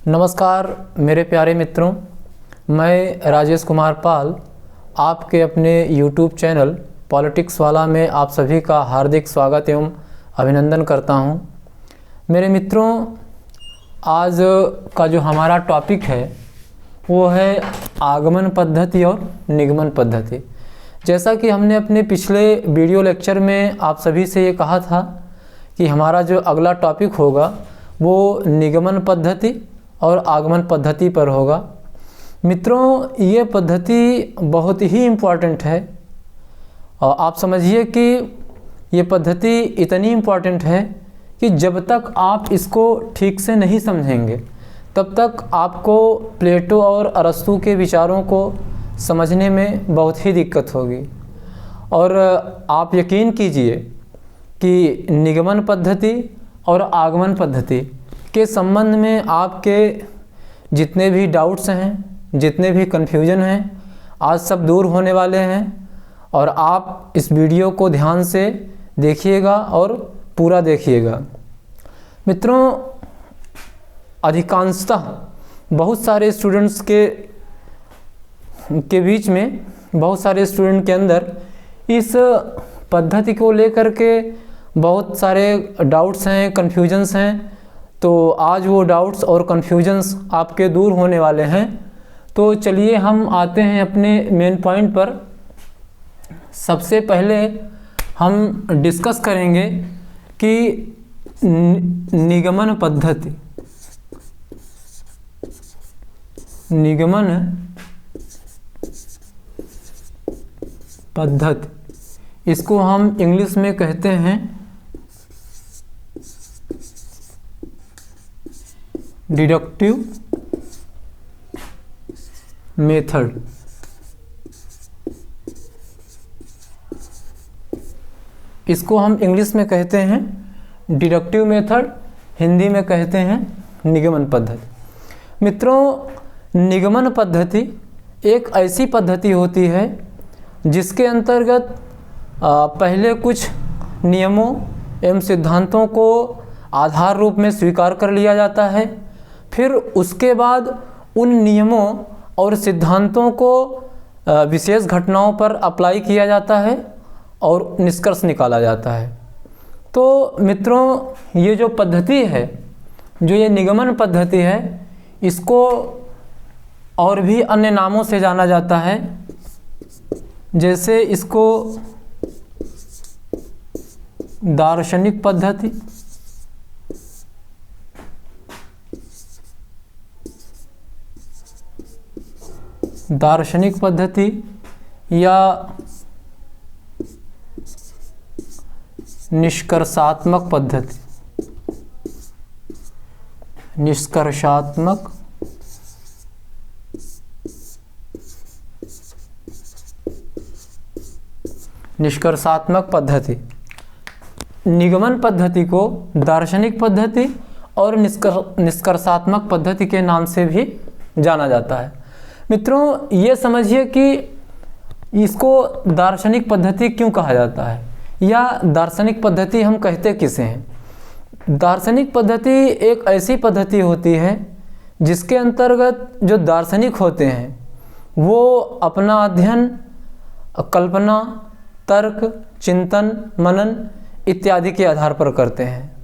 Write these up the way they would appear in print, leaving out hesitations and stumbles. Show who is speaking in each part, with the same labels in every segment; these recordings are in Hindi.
Speaker 1: नमस्कार मेरे प्यारे मित्रों, मैं राजेश कुमार पाल आपके अपने YouTube चैनल पॉलिटिक्स वाला में आप सभी का हार्दिक स्वागत एवं अभिनंदन करता हूं। मेरे मित्रों, आज का जो हमारा टॉपिक है वो है आगमन पद्धति और निगमन पद्धति। जैसा कि हमने अपने पिछले वीडियो लेक्चर में आप सभी से ये कहा था कि हमारा जो अगला टॉपिक होगा वो निगमन पद्धति और आगमन पद्धति पर होगा। मित्रों, ये पद्धति बहुत ही इम्पॉर्टेंट है और आप समझिए कि ये पद्धति इतनी इम्पॉर्टेंट है कि जब तक आप इसको ठीक से नहीं समझेंगे तब तक आपको प्लेटो और अरस्तू के विचारों को समझने में बहुत ही दिक्कत होगी। और आप यकीन कीजिए कि निगमन पद्धति और आगमन पद्धति के संबंध में आपके जितने भी डाउट्स हैं, जितने भी कन्फ्यूजन हैं, आज सब दूर होने वाले हैं। और आप इस वीडियो को ध्यान से देखिएगा और पूरा देखिएगा। मित्रों, अधिकांशतः बहुत सारे स्टूडेंट्स के बीच में, बहुत सारे स्टूडेंट के अंदर इस पद्धति को लेकर के बहुत सारे डाउट्स हैं, कन्फ्यूजन्स हैं। तो आज वो डाउट्स और कन्फ्यूजन्स आपके दूर होने वाले हैं। तो चलिए हम आते हैं अपने मेन पॉइंट पर। सबसे पहले हम डिस्कस करेंगे कि निगमन पद्धति, निगमन पद्धति, इसको हम इंग्लिश में कहते हैं डिडक्टिव मेथड। इसको हम इंग्लिश में कहते हैं डिडक्टिव मेथड, हिंदी में कहते हैं निगमन पद्धति। मित्रों, निगमन पद्धति एक ऐसी पद्धति होती है जिसके अंतर्गत पहले कुछ नियमों एवं सिद्धांतों को आधार रूप में स्वीकार कर लिया जाता है, फिर उसके बाद उन नियमों और सिद्धांतों को विशेष घटनाओं पर अप्लाई किया जाता है और निष्कर्ष निकाला जाता है। तो मित्रों, ये जो पद्धति है, जो ये निगमन पद्धति है, इसको और भी अन्य नामों से जाना जाता है। जैसे इसको दार्शनिक पद्धति, दार्शनिक पद्धति या निष्कर्षात्मक पद्धति, निष्कर्षात्मक पद्धति। निगमन पद्धति को दार्शनिक पद्धति और निष्कर्षात्मक पद्धति के नाम से भी जाना जाता है। मित्रों, ये समझिए कि इसको दार्शनिक पद्धति क्यों कहा जाता है या दार्शनिक पद्धति हम कहते किसे हैं। दार्शनिक पद्धति एक ऐसी पद्धति होती है जिसके अंतर्गत जो दार्शनिक होते हैं वो अपना अध्ययन कल्पना, तर्क, चिंतन, मनन इत्यादि के आधार पर करते हैं।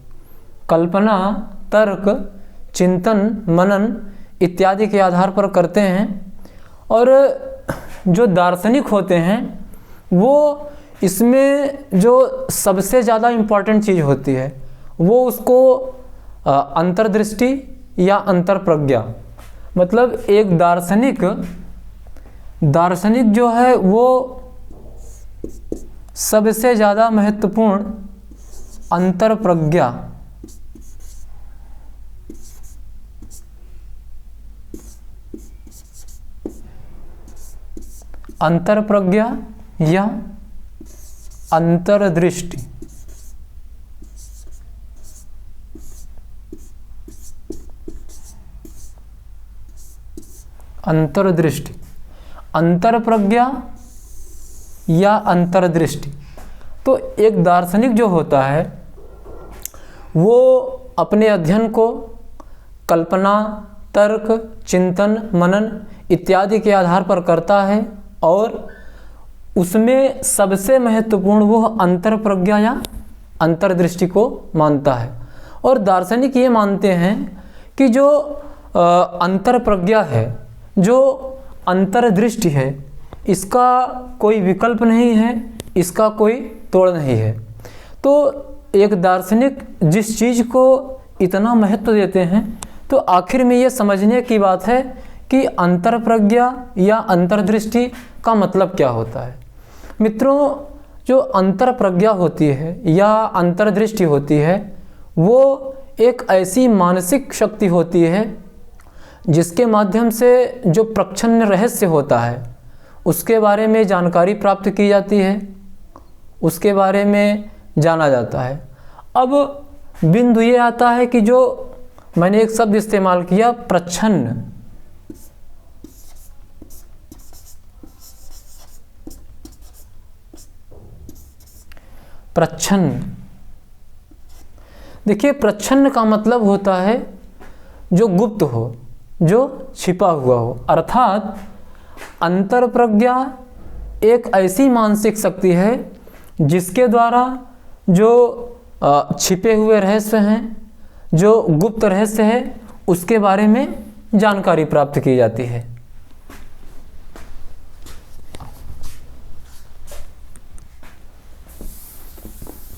Speaker 1: कल्पना, तर्क, चिंतन, मनन इत्यादि के आधार पर करते हैं। और जो दार्शनिक होते हैं वो इसमें जो सबसे ज़्यादा इम्पॉर्टेंट चीज़ होती है वो उसको अंतर्दृष्टि या अंतर्प्रज्ञा, मतलब एक दार्शनिक जो है वो सबसे ज़्यादा महत्वपूर्ण अंतर्प्रज्ञा, अंतर्प्रज्ञा या अंतर्दृष्टि, अंतर्दृष्टि, अंतर्प्रज्ञा या अंतर्दृष्टि। तो एक दार्शनिक जो होता है वो अपने अध्ययन को कल्पना, तर्क, चिंतन, मनन इत्यादि के आधार पर करता है और उसमें सबसे महत्वपूर्ण वो अंतर्प्रज्ञा या अंतर्दृष्टि को मानता है। और दार्शनिक ये मानते हैं कि जो अंतर्प्रज्ञा है, जो अंतर्दृष्टि है, इसका कोई विकल्प नहीं है, इसका कोई तोड़ नहीं है। तो एक दार्शनिक जिस चीज़ को इतना महत्व देते हैं तो आखिर में ये समझने की बात है कि अंतर्प्रज्ञा या अंतर्दृष्टि का मतलब क्या होता है। मित्रों, जो अंतर्प्रज्ञा होती है या अंतर्दृष्टि होती है वो एक ऐसी मानसिक शक्ति होती है जिसके माध्यम से जो प्रच्छन्न रहस्य होता है उसके बारे में जानकारी प्राप्त की जाती है, उसके बारे में जाना जाता है। अब बिंदु ये आता है कि जो मैंने एक शब्द इस्तेमाल किया, प्रच्छन्न। प्रच्छन्न, देखिए प्रच्छन्न का मतलब होता है जो गुप्त हो, जो छिपा हुआ हो। अर्थात अंतर्प्रज्ञा एक ऐसी मानसिक शक्ति है जिसके द्वारा जो छिपे हुए रहस्य हैं, जो गुप्त रहस्य है, उसके बारे में जानकारी प्राप्त की जाती है।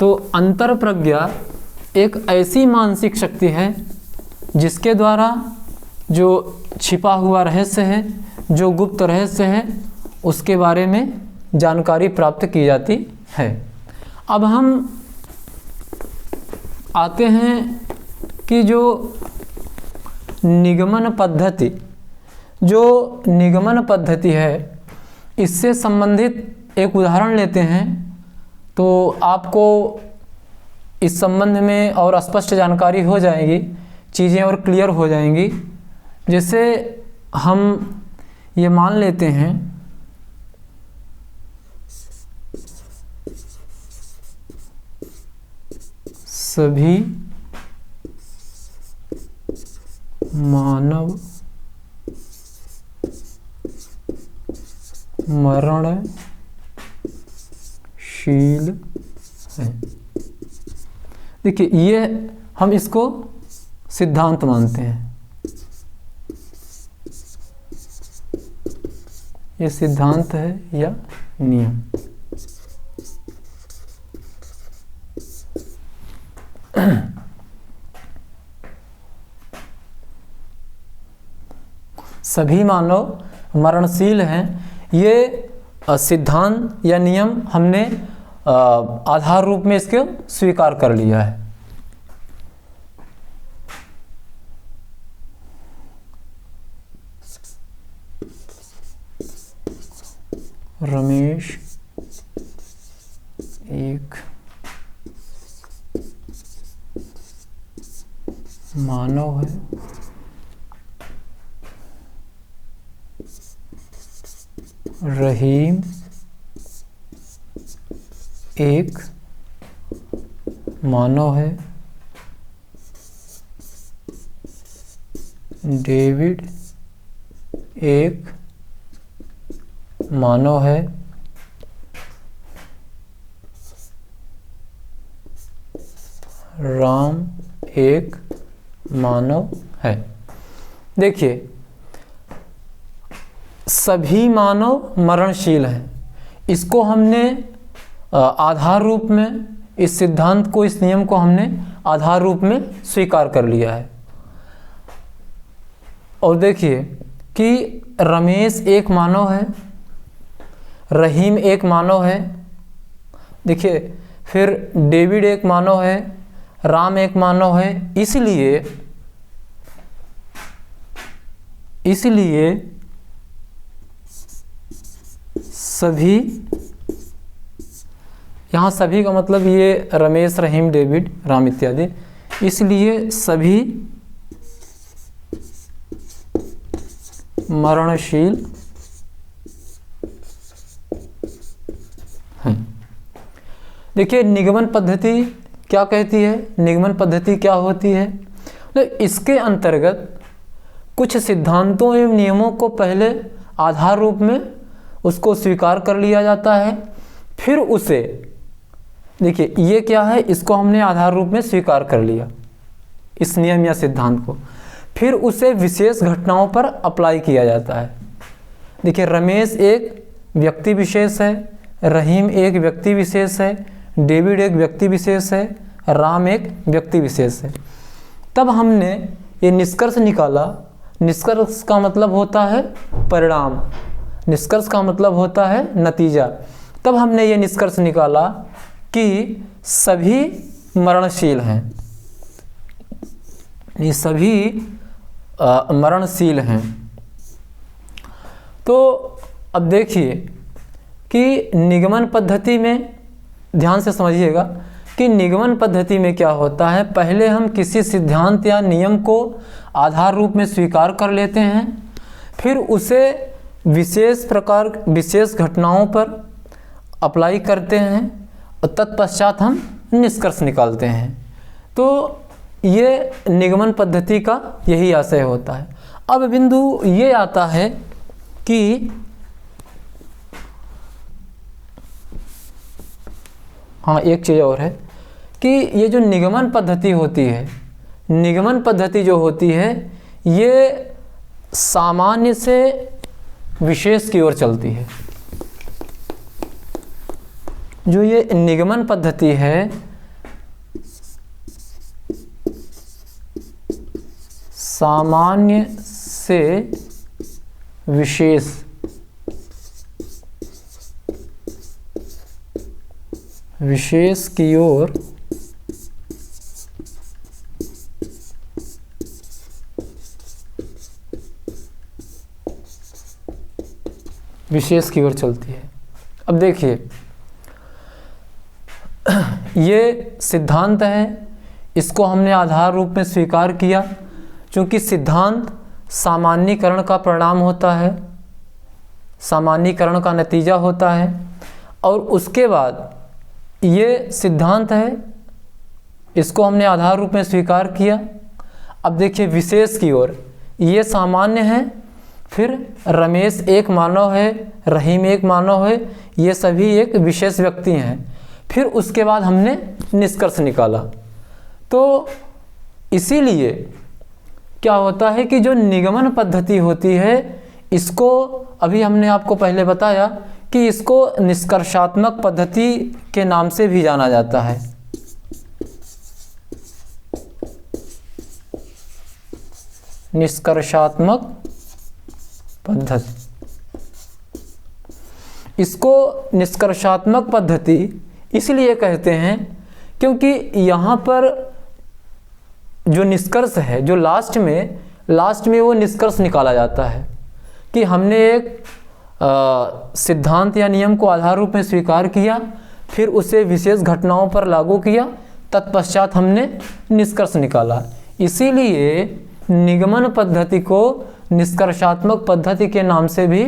Speaker 1: तो अंतर्प्रज्ञा एक ऐसी मानसिक शक्ति है जिसके द्वारा जो छिपा हुआ रहस्य है, जो गुप्त रहस्य है, उसके बारे में जानकारी प्राप्त की जाती है। अब हम आते हैं कि जो निगमन पद्धति, जो निगमन पद्धति है, इससे संबंधित एक उदाहरण लेते हैं तो आपको इस संबंध में और स्पष्ट जानकारी हो जाएगी, चीज़ें और क्लियर हो जाएंगी। जैसे हम ये मान लेते हैं सभी मानव मरणशील है। देखिए ये हम इसको सिद्धांत मानते हैं, ये सिद्धांत है या नियम। सभी मानव मरणशील हैं, ये सिद्धांत या नियम हमने आधार रूप में इसके स्वीकार कर लिया है। रमेश एक मानव है, रहीम एक मानव है, डेविड एक मानव है, राम एक मानव है। देखिए सभी मानव मरणशील हैं, इसको हमने आधार रूप में, इस सिद्धांत को, इस नियम को हमने आधार रूप में स्वीकार कर लिया है। और देखिए कि रमेश एक मानव है, रहीम एक मानव है, देखिए फिर डेविड एक मानव है, राम एक मानव है। इसलिए सभी, यहाँ सभी का मतलब ये रमेश, रहीम, डेविड, राम इत्यादि, इसलिए सभी मरणशील हैं। देखिए निगमन पद्धति क्या कहती है, निगमन पद्धति क्या होती है? तो इसके अंतर्गत कुछ सिद्धांतों एवं नियमों को पहले आधार रूप में उसको स्वीकार कर लिया जाता है, फिर उसे, देखिए ये क्या है, इसको हमने आधार रूप में स्वीकार कर लिया इस नियम या सिद्धांत को, फिर उसे विशेष घटनाओं पर अप्लाई किया जाता है। देखिए रमेश एक व्यक्ति विशेष है, रहीम एक व्यक्ति विशेष है, डेविड एक व्यक्ति विशेष है, राम एक व्यक्ति विशेष है। तब हमने ये निष्कर्ष निकाला, निष्कर्ष का मतलब होता है परिणाम, निष्कर्ष का मतलब होता है नतीजा। तब हमने ये निष्कर्ष निकाला कि सभी मरणशील हैं, ये सभी मरणशील हैं। तो अब देखिए कि निगमन पद्धति में, ध्यान से समझिएगा कि निगमन पद्धति में क्या होता है, पहले हम किसी सिद्धांत या नियम को आधार रूप में स्वीकार कर लेते हैं, फिर उसे विशेष घटनाओं पर अप्लाई करते हैं और तत्पश्चात हम निष्कर्ष निकालते हैं। तो ये निगमन पद्धति का यही आशय होता है। अब बिंदु ये आता है कि हाँ, एक चीज़ और है कि ये जो निगमन पद्धति होती है, निगमन पद्धति जो होती है ये सामान्य से विशेष की ओर चलती है। जो ये निगमन पद्धति है सामान्य से विशेष की ओर चलती है। अब देखिए ये सिद्धांत है, इसको हमने आधार रूप में स्वीकार किया, क्योंकि सिद्धांत सामान्यीकरण का परिणाम होता है, सामान्यीकरण का नतीजा होता है। और उसके बाद ये सिद्धांत है, इसको हमने आधार रूप में स्वीकार किया। अब देखिए विशेष की ओर, ये सामान्य है, फिर रमेश एक मानव है, रहीम एक मानव है, ये सभी एक विशेष व्यक्ति हैं। फिर उसके बाद हमने निष्कर्ष निकाला। तो इसीलिए क्या होता है कि जो निगमन पद्धति होती है, इसको अभी हमने आपको पहले बताया कि इसको निष्कर्षात्मक पद्धति के नाम से भी जाना जाता है। निष्कर्षात्मक पद्धति, इसको निष्कर्षात्मक पद्धति इसलिए कहते हैं क्योंकि यहाँ पर जो निष्कर्ष है, जो लास्ट में वो निष्कर्ष निकाला जाता है कि हमने एक सिद्धांत या नियम को आधार रूप में स्वीकार किया, फिर उसे विशेष घटनाओं पर लागू किया, तत्पश्चात हमने निष्कर्ष निकाला। इसीलिए निगमन पद्धति को निष्कर्षात्मक पद्धति के नाम से भी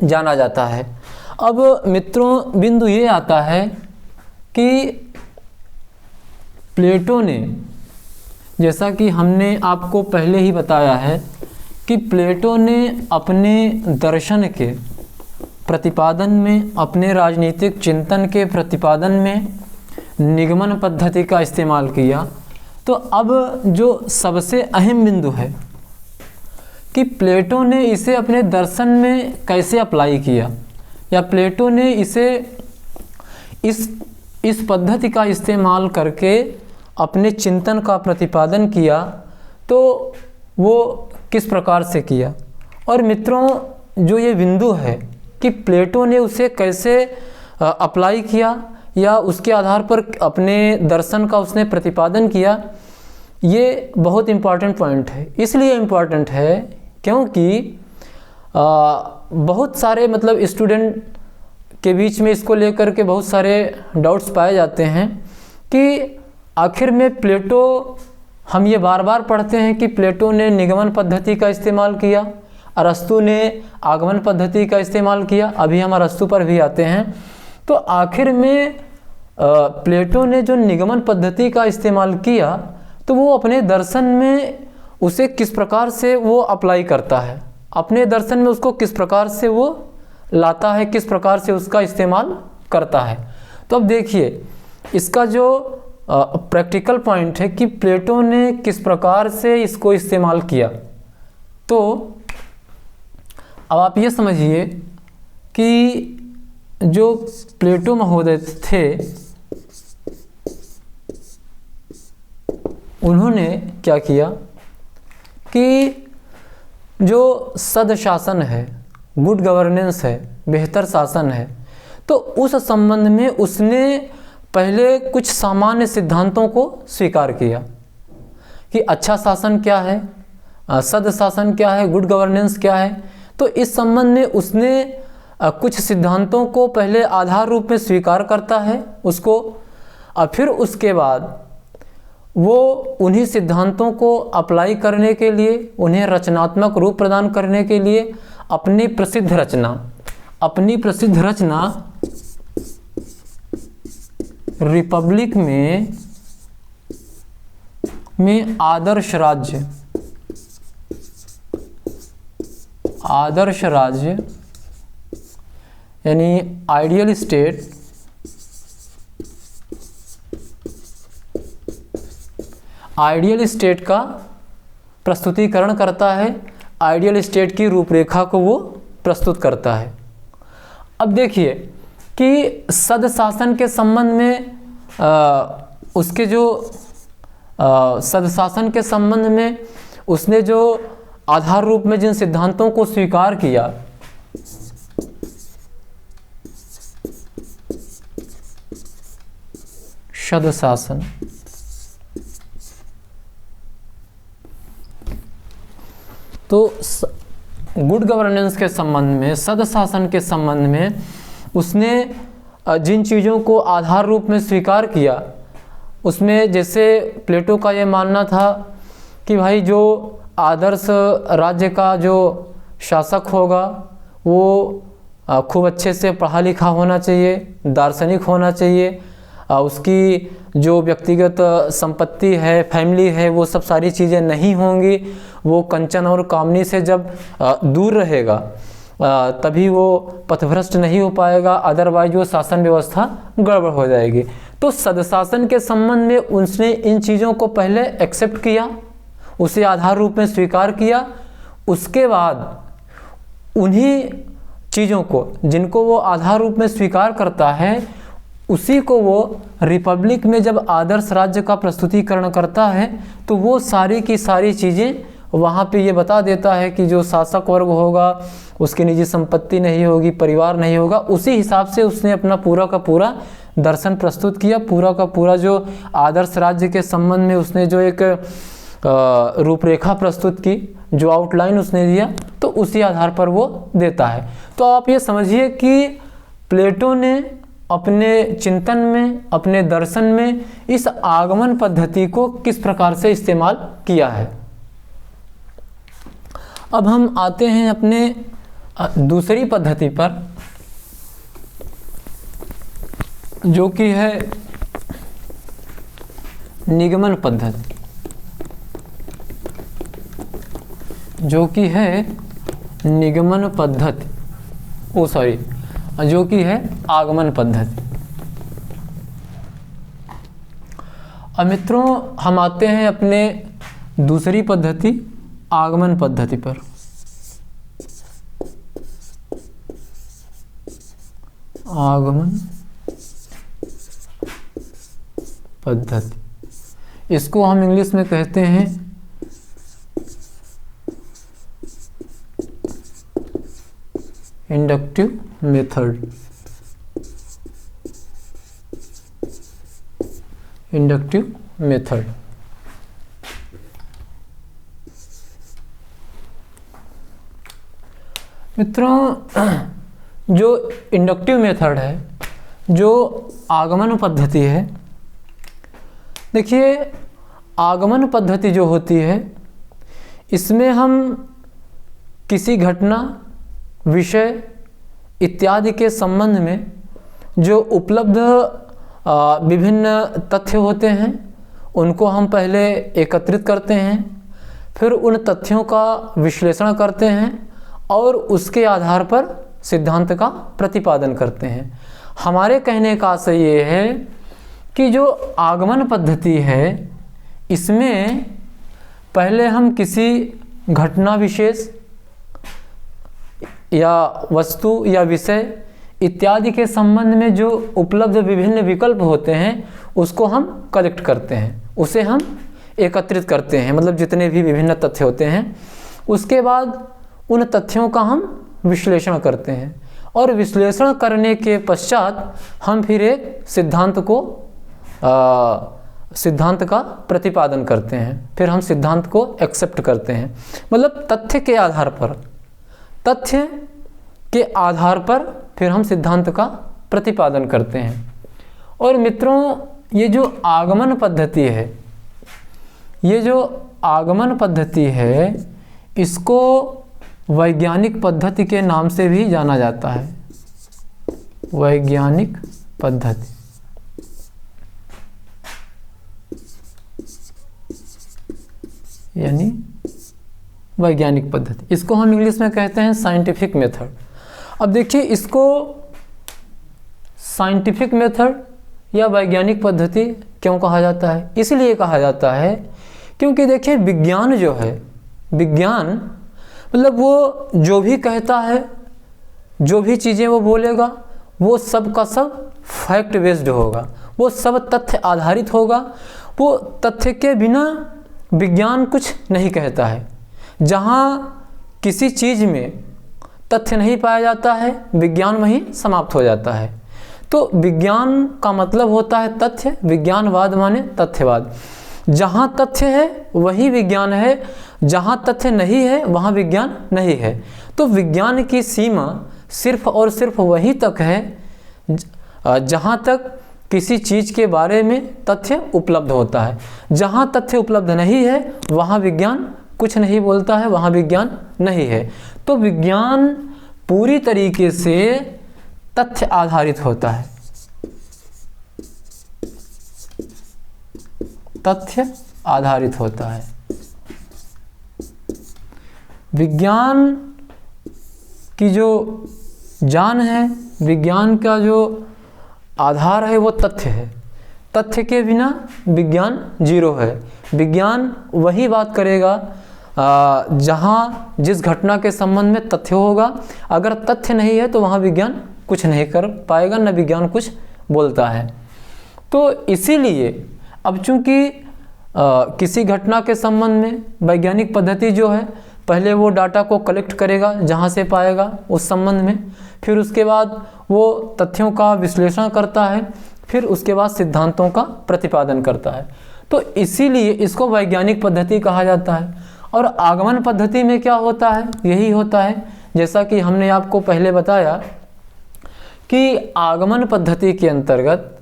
Speaker 1: जाना जाता है। अब मित्रों बिंदु ये आता है कि प्लेटो ने, जैसा कि हमने आपको पहले ही बताया है कि प्लेटो ने अपने दर्शन के प्रतिपादन में, अपने राजनीतिक चिंतन के प्रतिपादन में निगमन पद्धति का इस्तेमाल किया। तो अब जो सबसे अहम बिंदु है कि प्लेटो ने इसे अपने दर्शन में कैसे अप्लाई किया, या प्लेटो ने इसे इस पद्धति का इस्तेमाल करके अपने चिंतन का प्रतिपादन किया, तो वो किस प्रकार से किया। और मित्रों जो ये बिंदु है कि प्लेटो ने उसे कैसे अप्लाई किया या उसके आधार पर अपने दर्शन का उसने प्रतिपादन किया, ये बहुत इम्पॉर्टेंट पॉइंट है। इसलिए इम्पॉर्टेंट है क्योंकि बहुत सारे मतलब स्टूडेंट के बीच में इसको लेकर के बहुत सारे डाउट्स पाए जाते हैं कि आखिर में प्लेटो, हम ये बार बार पढ़ते हैं कि प्लेटो ने निगमन पद्धति का इस्तेमाल किया, अरस्तु ने आगमन पद्धति का इस्तेमाल किया, अभी हम अरस्तु पर भी आते हैं। तो आखिर में प्लेटो ने जो निगमन पद्धति का इस्तेमाल किया, तो वो अपने दर्शन में उसे किस प्रकार से वो अप्लाई करता है, अपने दर्शन में उसको किस प्रकार से वो लाता है, किस प्रकार से उसका इस्तेमाल करता है। तो अब देखिए इसका जो प्रैक्टिकल पॉइंट है कि प्लेटो ने किस प्रकार से इसको इस्तेमाल किया। तो अब आप ये समझिए कि जो प्लेटो महोदय थे उन्होंने क्या किया कि जो सदशासन है, गुड गवर्नेंस है, बेहतर शासन है, तो उस संबंध में उसने पहले कुछ सामान्य सिद्धांतों को स्वीकार किया कि अच्छा शासन क्या है, सद शासन क्या है, गुड गवर्नेंस क्या है। तो इस संबंध में उसने कुछ सिद्धांतों को पहले आधार रूप में स्वीकार करता है उसको, और फिर उसके बाद वो उन्हीं सिद्धांतों को अप्लाई करने के लिए, उन्हें रचनात्मक रूप प्रदान करने के लिए अपनी प्रसिद्ध रचना रिपब्लिक में आदर्श राज्य यानी आइडियल स्टेट का प्रस्तुतिकरण करता है, आइडियल स्टेट की रूपरेखा को वो प्रस्तुत करता है। अब देखिए कि सद शासन के संबंध में उसके जो सद शासन के संबंध में उसने जो आधार रूप में जिन सिद्धांतों को स्वीकार किया, सद शासन, तो गुड गवर्नेंस के संबंध में, सद शासन के संबंध में उसने जिन चीज़ों को आधार रूप में स्वीकार किया, उसमें जैसे प्लेटो का ये मानना था कि भाई जो आदर्श राज्य का जो शासक होगा वो खूब अच्छे से पढ़ा लिखा होना चाहिए, दार्शनिक होना चाहिए, उसकी जो व्यक्तिगत संपत्ति है, फैमिली है, वो सब सारी चीज़ें नहीं होंगी, वो कंचन और कामनी से जब दूर रहेगा तभी वो पथभ्रष्ट नहीं हो पाएगा, अदरवाइज वो शासन व्यवस्था गड़बड़ हो जाएगी। तो सदशासन के संबंध में उसने इन चीज़ों को पहले एक्सेप्ट किया, उसे आधार रूप में स्वीकार किया। उसके बाद उन्हीं चीज़ों को जिनको वो आधार रूप में स्वीकार करता है, उसी को वो रिपब्लिक में जब आदर्श राज्य का प्रस्तुतिकरण करता है तो वो सारी की सारी चीज़ें वहाँ पे ये बता देता है कि जो शासक वर्ग होगा उसकी निजी संपत्ति नहीं होगी, परिवार नहीं होगा। उसी हिसाब से उसने अपना पूरा का पूरा दर्शन प्रस्तुत किया, पूरा का पूरा जो आदर्श राज्य के संबंध में उसने जो एक रूपरेखा प्रस्तुत की, जो आउटलाइन उसने दिया, तो उसी आधार पर वो देता है। तो आप ये समझिए कि प्लेटो ने अपने चिंतन में, अपने दर्शन में इस आगमन पद्धति को किस प्रकार से इस्तेमाल किया है। अब हम आते हैं अपने दूसरी पद्धति पर, जो कि है निगमन पद्धति, जो कि है निगमन पद्धति, जो कि है आगमन पद्धति। अब मित्रों हम आते हैं अपने दूसरी पद्धति आगमन पद्धति पर। आगमन पद्धति, इसको हम इंग्लिश में कहते हैं इंडक्टिव मेथड। इंडक्टिव मेथड मित्रों, जो इंडक्टिव मेथड है, जो आगमन पद्धति है, देखिए आगमन पद्धति जो होती है इसमें हम किसी घटना, विषय इत्यादि के संबंध में जो उपलब्ध विभिन्न तथ्य होते हैं उनको हम पहले एकत्रित करते हैं, फिर उन तथ्यों का विश्लेषण करते हैं और उसके आधार पर सिद्धांत का प्रतिपादन करते हैं। हमारे कहने का आशय ये है कि जो आगमन पद्धति है इसमें पहले हम किसी घटना विशेष या वस्तु या विषय इत्यादि के संबंध में जो उपलब्ध विभिन्न विकल्प होते हैं उसको हम कलेक्ट करते हैं, उसे हम एकत्रित करते हैं, मतलब जितने भी विभिन्न तथ्य होते हैं। उसके बाद उन तथ्यों का हम विश्लेषण करते हैं और विश्लेषण करने के पश्चात हम फिर एक सिद्धांत का प्रतिपादन करते हैं। फिर हम सिद्धांत को एक्सेप्ट करते हैं, मतलब तथ्य के आधार पर फिर हम सिद्धांत का प्रतिपादन करते हैं। और मित्रों, ये जो आगमन पद्धति है इसको वैज्ञानिक पद्धति के नाम से भी जाना जाता है। वैज्ञानिक पद्धति, यानी वैज्ञानिक पद्धति, इसको हम इंग्लिश में कहते हैं साइंटिफिक मेथड। अब देखिए, इसको साइंटिफिक मेथड या वैज्ञानिक पद्धति क्यों कहा जाता है? इसलिए कहा जाता है क्योंकि देखिए विज्ञान जो है, विज्ञान मतलब वो जो भी कहता है, जो भी चीज़ें वो बोलेगा, वो सब का सब फैक्ट बेस्ड होगा, वो सब तथ्य आधारित होगा। वो तथ्य के बिना विज्ञान कुछ नहीं कहता है। जहाँ किसी चीज़ में तथ्य नहीं पाया जाता है, विज्ञान वहीं समाप्त हो जाता है। तो विज्ञान का मतलब होता है तथ्य, विज्ञानवाद माने तथ्यवाद। जहाँ तथ्य है वही विज्ञान है, जहाँ तथ्य नहीं है वहाँ विज्ञान नहीं है। तो विज्ञान की सीमा सिर्फ और सिर्फ वहीं तक है जहाँ तक किसी चीज़ के बारे में तथ्य उपलब्ध होता है। जहाँ तथ्य उपलब्ध नहीं है वहाँ विज्ञान कुछ नहीं बोलता है, वहाँ विज्ञान नहीं है। तो विज्ञान पूरी तरीके से तथ्य आधारित होता है, तथ्य आधारित होता है। विज्ञान की जो जान है, विज्ञान का जो आधार है वो तथ्य है। तथ्य के बिना विज्ञान जीरो है। विज्ञान वही बात करेगा जहाँ जिस घटना के संबंध में तथ्य होगा। अगर तथ्य नहीं है तो वहाँ विज्ञान कुछ नहीं कर पाएगा, न विज्ञान कुछ बोलता है। तो इसीलिए अब चूँकि किसी घटना के संबंध में वैज्ञानिक पद्धति जो है, पहले वो डाटा को कलेक्ट करेगा जहाँ से पाएगा उस संबंध में, फिर उसके बाद वो तथ्यों का विश्लेषण करता है, फिर उसके बाद सिद्धांतों का प्रतिपादन करता है। तो इसीलिए इसको वैज्ञानिक पद्धति कहा जाता है। और आगमन पद्धति में क्या होता है? यही होता है जैसा कि हमने आपको पहले बताया कि आगमन पद्धति के अंतर्गत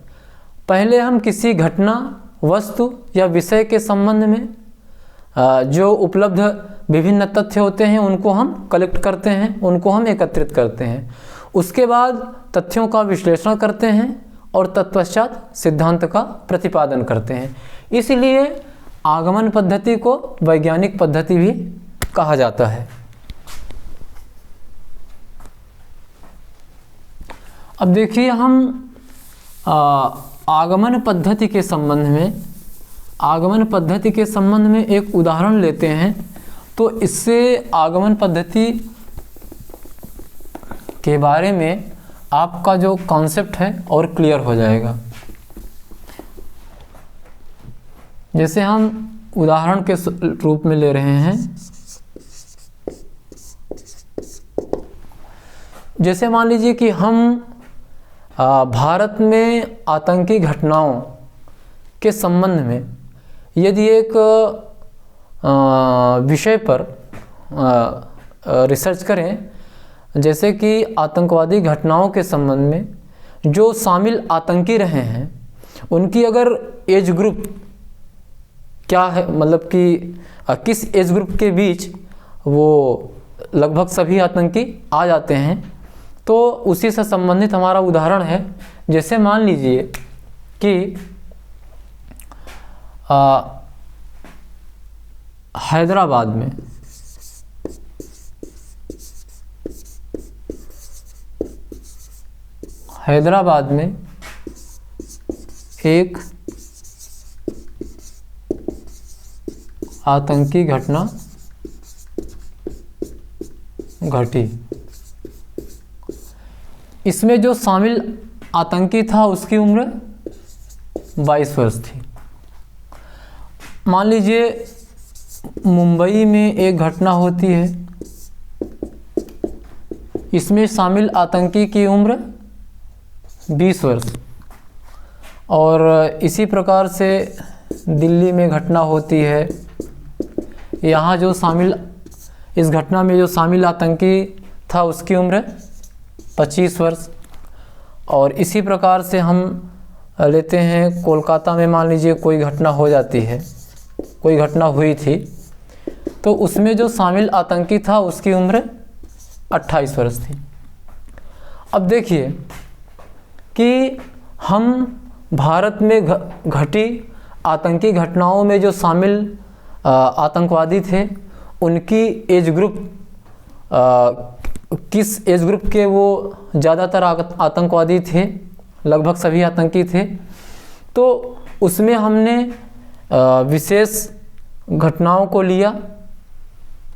Speaker 1: पहले हम किसी घटना, वस्तु या विषय के संबंध में जो उपलब्ध विभिन्न तथ्य होते हैं उनको हम कलेक्ट करते हैं, उनको हम एकत्रित करते हैं। उसके बाद तथ्यों का विश्लेषण करते हैं और तत्पश्चात सिद्धांत का प्रतिपादन करते हैं। इसलिए आगमन पद्धति को वैज्ञानिक पद्धति भी कहा जाता है। अब देखिए, हम आगमन पद्धति के संबंध में एक उदाहरण लेते हैं, तो इससे आगमन पद्धति के बारे में आपका जो कॉन्सेप्ट है और क्लियर हो जाएगा। जैसे हम उदाहरण के रूप में ले रहे हैं, जैसे मान लीजिए कि हम भारत में आतंकी घटनाओं के संबंध में यदि एक विषय पर रिसर्च करें, जैसे कि आतंकवादी घटनाओं के संबंध में जो शामिल आतंकी रहे हैं उनकी अगर एज ग्रुप क्या है, मतलब कि किस एज ग्रुप के बीच वो लगभग सभी आतंकी आ जाते हैं, तो उसी से संबंधित हमारा उदाहरण है। जैसे मान लीजिए कि हैदराबाद में एक आतंकी घटना घटी। इसमें जो शामिल आतंकी था उसकी उम्र 22 वर्ष थी। मान लीजिए मुंबई में एक घटना होती है, इसमें शामिल आतंकी की उम्र 20 वर्ष, और इसी प्रकार से दिल्ली में घटना होती है। यहाँ जो शामिल, इस घटना में जो शामिल आतंकी था उसकी उम्र 25 वर्ष। और इसी प्रकार से हम लेते हैं कोलकाता में, मान लीजिए कोई घटना हो जाती है, कोई घटना हुई थी, तो उसमें जो शामिल आतंकी था उसकी उम्र 28 वर्ष थी। अब देखिए कि हम भारत में घटी आतंकी घटनाओं में जो शामिल आतंकवादी थे उनकी एज ग्रुप, किस एज ग्रुप के वो ज़्यादातर आतंकवादी थे, लगभग सभी आतंकी थे। तो उसमें हमने विशेष घटनाओं को लिया,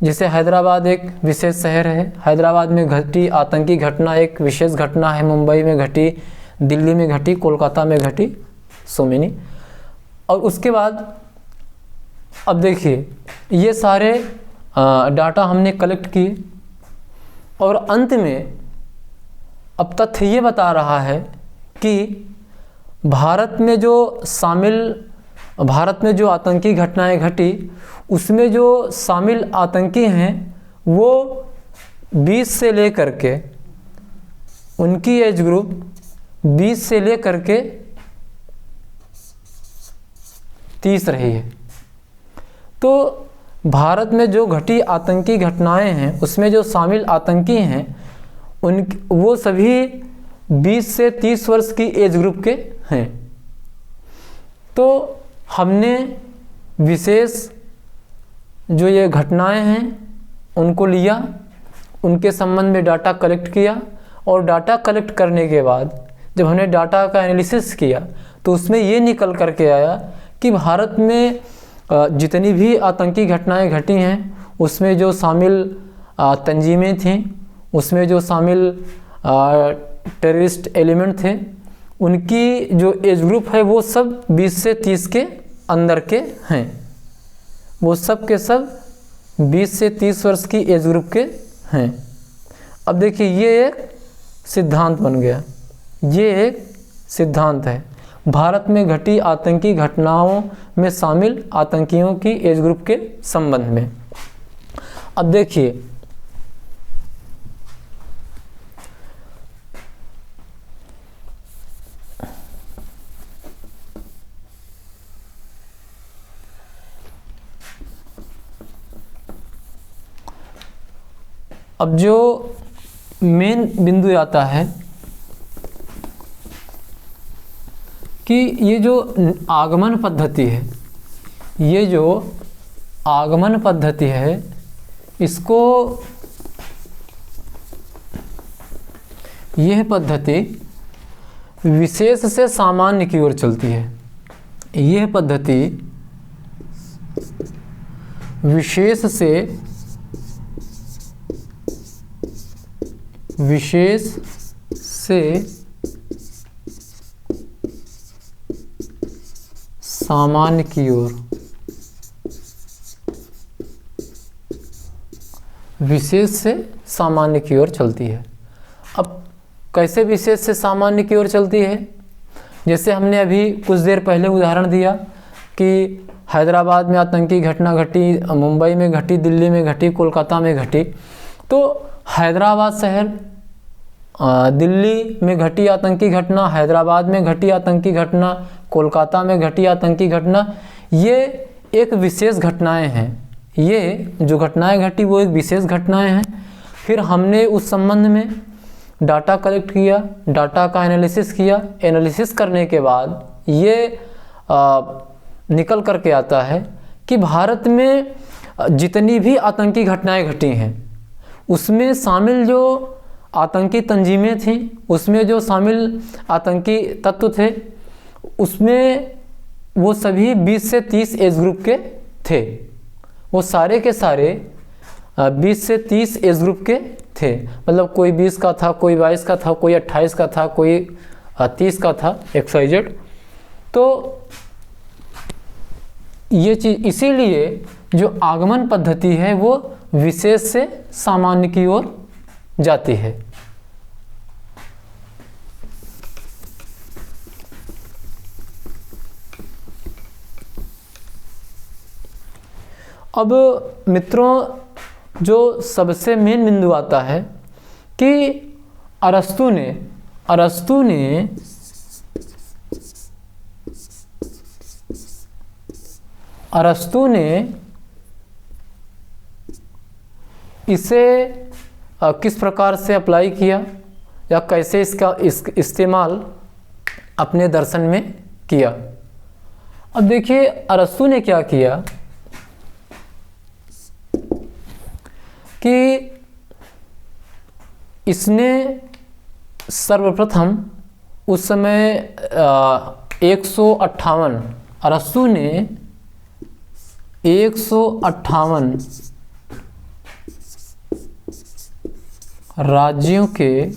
Speaker 1: जैसे हैदराबाद एक विशेष शहर है, हैदराबाद में घटी आतंकी घटना एक विशेष घटना है, मुंबई में घटी, दिल्ली में घटी, कोलकाता में घटी, सो मेनी। और उसके बाद अब देखिए ये सारे डाटा हमने कलेक्ट किए, और अंत में अब तथ्य ये बता रहा है कि भारत में जो आतंकी घटनाएं घटी उसमें जो शामिल आतंकी हैं वो 20 से लेकर के, उनकी एज ग्रुप 20 से लेकर के 30 रही है। तो भारत में जो घटी आतंकी घटनाएं हैं उसमें जो शामिल आतंकी हैं वो सभी 20 से 30 वर्ष की एज ग्रुप के हैं। तो हमने विशेष जो ये घटनाएं हैं उनको लिया, उनके संबंध में डाटा कलेक्ट किया, और डाटा कलेक्ट करने के बाद जब हमने डाटा का एनालिसिस किया तो उसमें ये निकल करके आया कि भारत में जितनी भी आतंकी घटनाएं घटी हैं उसमें जो शामिल तंजीमें थीं, उसमें जो शामिल टेररिस्ट एलिमेंट थे, उनकी जो एज ग्रुप है वो सब 20 से 30 के अंदर के हैं। वो सब के सब 20 से 30 वर्ष की एज ग्रुप के हैं। अब देखिए ये एक सिद्धांत बन गया, ये एक सिद्धांत है भारत में घटी आतंकी घटनाओं में शामिल आतंकियों की एज ग्रुप के संबंध में। अब देखिए अब जो मेन बिंदु आता है कि ये जो आगमन पद्धति है, ये जो आगमन पद्धति है इसको, यह पद्धति विशेष से सामान्य की ओर चलती है। यह पद्धति विशेष से सामान्य की ओर, विशेष से सामान्य की ओर चलती है। अब कैसे विशेष से सामान्य की ओर चलती है? जैसे हमने अभी कुछ देर पहले उदाहरण दिया कि हैदराबाद में आतंकी घटना घटी, मुंबई में घटी, दिल्ली में घटी, कोलकाता में घटी। तो हैदराबाद शहर, दिल्ली में घटी आतंकी घटना, हैदराबाद में घटी आतंकी घटना, कोलकाता में घटी आतंकी घटना, ये एक विशेष घटनाएं हैं। ये जो घटनाएं घटी वो एक विशेष घटनाएं हैं। फिर हमने उस संबंध में डाटा कलेक्ट किया, डाटा का एनालिसिस किया। एनालिसिस करने के बाद ये निकल करके आता है कि भारत में जितनी भी आतंकी घटनाएं घटी हैं उसमें शामिल जो आतंकी तंजीमें थीं, उसमें जो शामिल आतंकी तत्व थे, उसमें वो सभी 20 से 30 एज ग्रुप के थे। वो सारे के सारे 20 से 30 एज ग्रुप के थे। मतलब कोई 20 का था, कोई 22 का था, कोई 28 का था, कोई 30 का था, XYZ। तो ये चीज़ इसीलिए जो आगमन पद्धति है वो विशेष से सामान्य की ओर जाती है। अब मित्रों, जो सबसे मेन बिंदु आता है कि अरस्तु ने इसे किस प्रकार से अप्लाई किया या कैसे इसका इस्तेमाल अपने दर्शन में किया। अब देखिए अरस्तु ने क्या किया कि इसने सर्वप्रथम उस समय 158 अरस्तु ने 158 राज्यों के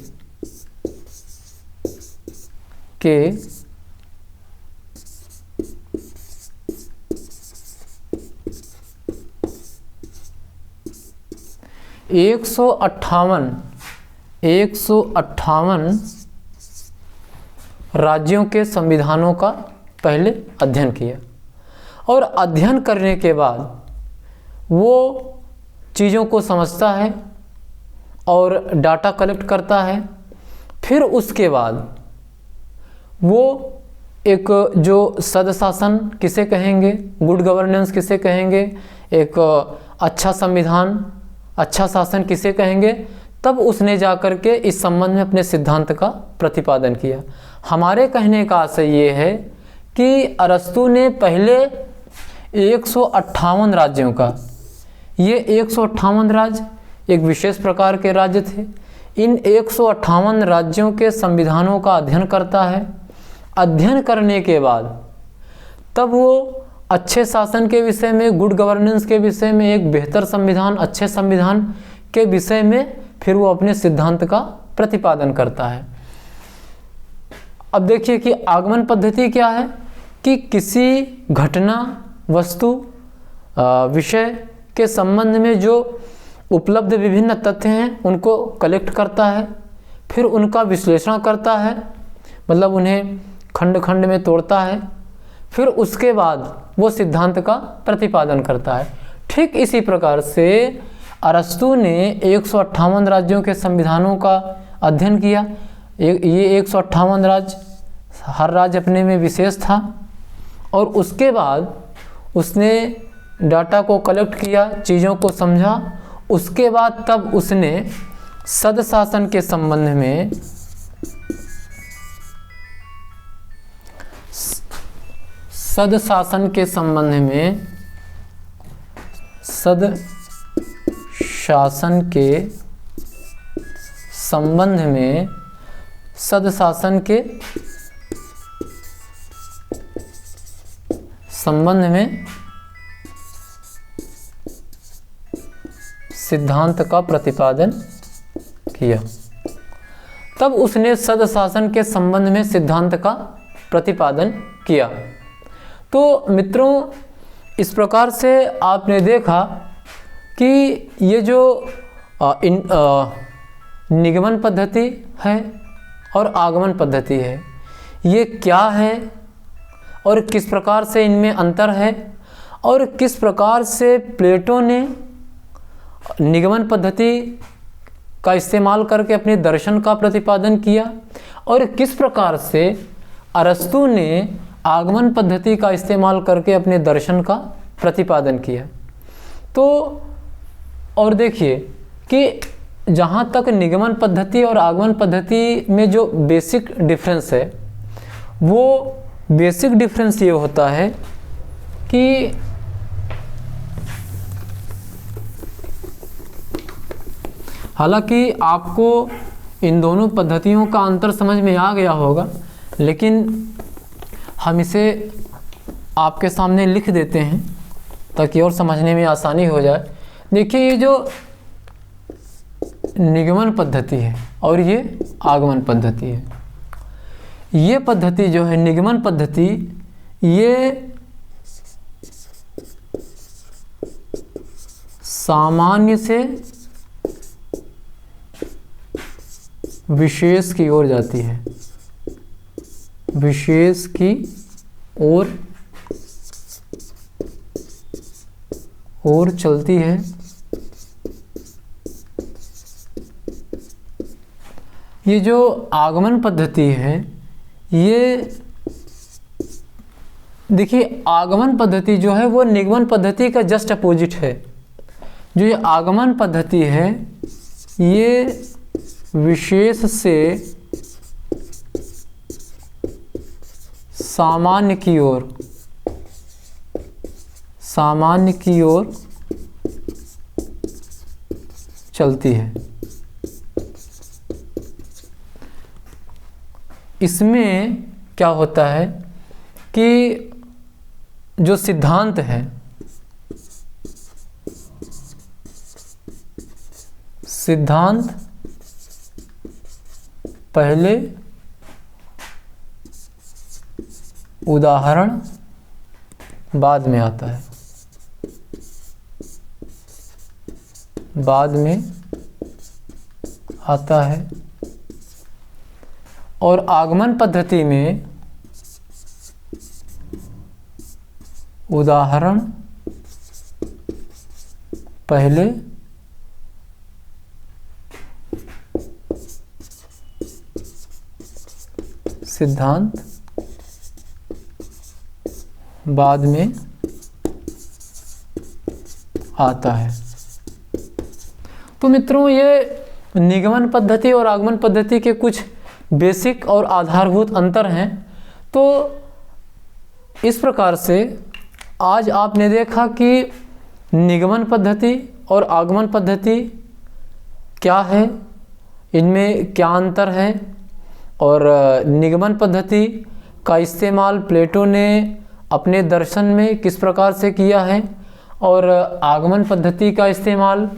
Speaker 1: 158 राज्यों के संविधानों का पहले अध्ययन किया और अध्ययन करने के बाद वो चीज़ों को समझता है और डाटा कलेक्ट करता है। फिर उसके बाद वो एक जो सदशासन किसे कहेंगे, गुड गवर्नेंस किसे कहेंगे, एक अच्छा संविधान, अच्छा शासन किसे कहेंगे, तब उसने जाकर के इस संबंध में अपने सिद्धांत का प्रतिपादन किया। हमारे कहने का आशय ये है कि अरस्तु ने पहले 158 राज्यों का, ये 158 राज्य एक विशेष प्रकार के राज्य थे, इन 158 राज्यों के संविधानों का अध्ययन करता है। अध्ययन करने के बाद तब वो अच्छे शासन के विषय में, गुड गवर्नेंस के विषय में, एक बेहतर संविधान, अच्छे संविधान के विषय में फिर वो अपने सिद्धांत का प्रतिपादन करता है। अब देखिए कि आगमन पद्धति क्या है कि किसी घटना, वस्तु, विषय के संबंध में जो उपलब्ध विभिन्न तथ्य हैं उनको कलेक्ट करता है, फिर उनका विश्लेषण करता है, मतलब उन्हें खंड खंड में तोड़ता है, फिर उसके बाद वो सिद्धांत का प्रतिपादन करता है। ठीक इसी प्रकार से अरस्तु ने 158 राज्यों के संविधानों का अध्ययन किया। ये 158 राज्य, हर राज्य अपने में विशेष था, और उसके बाद उसने डाटा को कलेक्ट किया, चीज़ों को समझा। उसके बाद तब उसने सदशासन के संबंध में सदशासन के संबंध में सदशासन के संबंध में सिद्धांत का प्रतिपादन किया। तब उसने सदशासन के संबंध में सिद्धांत का प्रतिपादन किया। तो मित्रों, इस प्रकार से आपने देखा कि ये जो निगमन पद्धति है और आगमन पद्धति है, ये क्या है और किस प्रकार से इनमें अंतर है, और किस प्रकार से प्लेटो ने निगमन पद्धति का इस्तेमाल करके अपने दर्शन का प्रतिपादन किया, और किस प्रकार से अरस्तु ने आगमन पद्धति का इस्तेमाल करके अपने दर्शन का प्रतिपादन किया। तो और देखिए कि जहाँ तक निगमन पद्धति और आगमन पद्धति में जो बेसिक डिफरेंस है, वो बेसिक डिफरेंस ये होता है कि हालांकि आपको इन दोनों पद्धतियों का अंतर समझ में आ गया होगा, लेकिन हम इसे आपके सामने लिख देते हैं ताकि और समझने में आसानी हो जाए। देखिए, ये जो निगमन पद्धति है और ये आगमन पद्धति है, ये पद्धति जो है निगमन पद्धति, ये सामान्य से विशेष की ओर जाती है, विशेष की ओर चलती है। ये जो आगमन पद्धति है, ये देखिए आगमन पद्धति जो है वो निगमन पद्धति का जस्ट अपोजिट है। जो ये आगमन पद्धति है ये विशेष से सामान्य की ओर चलती है। इसमें क्या होता है कि जो सिद्धांत है, सिद्धांत पहले, उदाहरण बाद में आता है, और आगमन पद्धति में उदाहरण पहले, सिद्धांत बाद में आता है। तो मित्रों, ये निगमन पद्धति और आगमन पद्धति के कुछ बेसिक और आधारभूत अंतर हैं। तो इस प्रकार से आज आपने देखा कि निगमन पद्धति और आगमन पद्धति क्या है, इनमें क्या अंतर है, और निगमन पद्धति का इस्तेमाल प्लेटो ने अपने दर्शन में किस प्रकार से किया है, और आगमन पद्धति का इस्तेमाल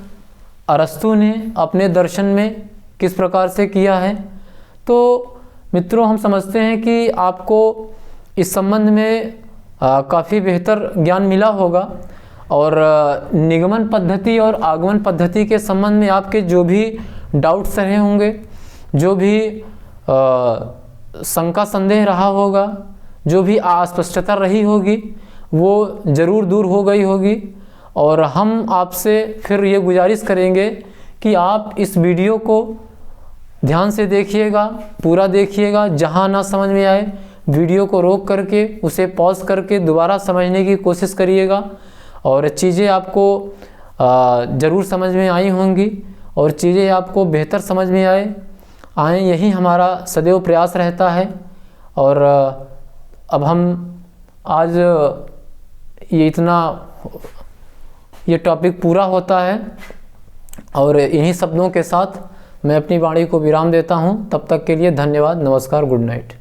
Speaker 1: अरस्तु ने अपने दर्शन में किस प्रकार से किया है। तो मित्रों, हम समझते हैं कि आपको इस संबंध में काफ़ी बेहतर ज्ञान मिला होगा, और निगमन पद्धति और आगमन पद्धति के संबंध में आपके जो भी डाउट्स रहे होंगे, जो भी शंका संदेह रहा होगा, जो भी अस्पष्टता रही होगी, वो ज़रूर दूर हो गई होगी। और हम आपसे फिर ये गुजारिश करेंगे कि आप इस वीडियो को ध्यान से देखिएगा, पूरा देखिएगा। जहाँ ना समझ में आए वीडियो को रोक करके उसे पॉज करके दोबारा समझने की कोशिश करिएगा, और चीज़ें आपको ज़रूर समझ में आई होंगी, और चीज़ें आपको बेहतर समझ में आए, यही हमारा सदैव प्रयास रहता है। और अब हम आज ये टॉपिक पूरा होता है, और इन्हीं शब्दों के साथ मैं अपनी वाणी को विराम देता हूँ। तब तक के लिए धन्यवाद, नमस्कार, गुड नाइट।